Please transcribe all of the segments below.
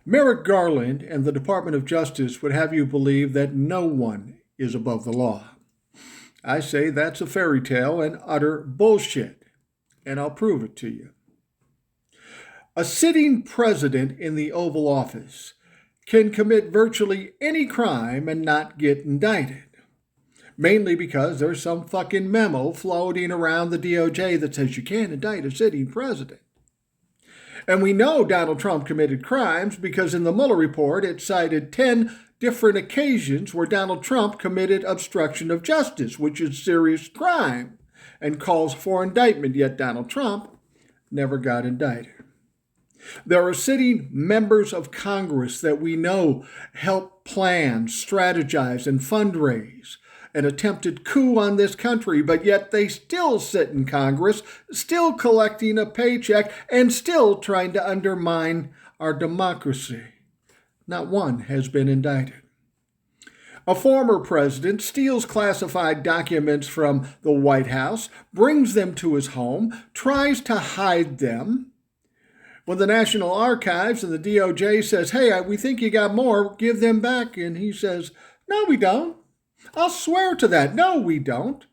Merrick Garland and the Department of Justice would have you believe that no one is above the law. I say that's a fairy tale and utter bullshit, and I'll prove it to you. A sitting president in the Oval Office can commit virtually any crime and not get indicted. Mainly because there's some fucking memo floating around the DOJ that says you can't indict a sitting president. And we know Donald Trump committed crimes because in the Mueller report it cited 10 different occasions where Donald Trump committed obstruction of justice, which is serious crime, and calls for indictment, yet Donald Trump never got indicted. There are sitting members of Congress that we know help plan, strategize, and fundraise an attempted coup on this country, but yet they still sit in Congress, still collecting a paycheck, and still trying to undermine our democracy. Not one has been indicted. A former president steals classified documents from the White House, brings them to his home, tries to hide them. When the National Archives and the DOJ says, hey, we think you got more, give them back. And he says, no, we don't. I'll swear to that. No, we don't.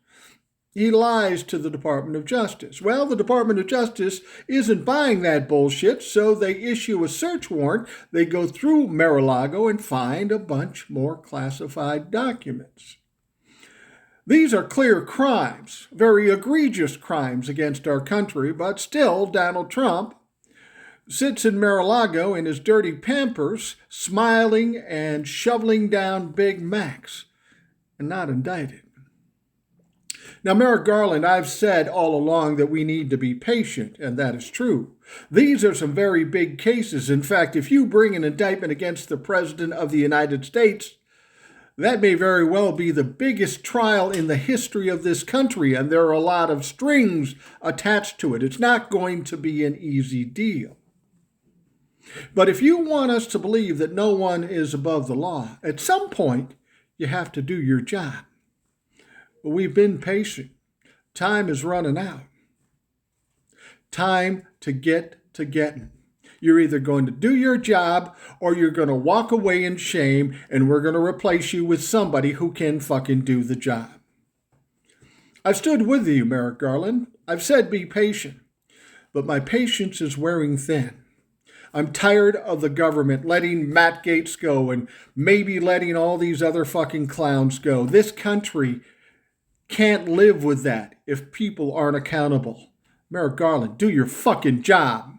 He lies to the Department of Justice. Well, the Department of Justice isn't buying that bullshit, so they issue a search warrant. They go through Mar-a-Lago and find a bunch more classified documents. These are clear crimes, very egregious crimes against our country, but still Donald Trump sits in Mar-a-Lago in his dirty Pampers, smiling and shoveling down Big Macs, and not indicted. Now, Merrick Garland, I've said all along that we need to be patient, and that is true. These are some very big cases. In fact, if you bring an indictment against the President of the United States, that may very well be the biggest trial in the history of this country, and there are a lot of strings attached to it. It's not going to be an easy deal. But if you want us to believe that no one is above the law, at some point, you have to do your job. We've been patient. Time is running out. Time to get to getting. You're either going to do your job or you're going to walk away in shame, and we're going to replace you with somebody who can fucking do the job. I've stood with you, Merrick Garland. I've said be patient, but my patience is wearing thin. I'm tired of the government letting Matt Gaetz go and maybe letting all these other fucking clowns go. This country can't live with that if people aren't accountable. Merrick Garland, do your fucking job.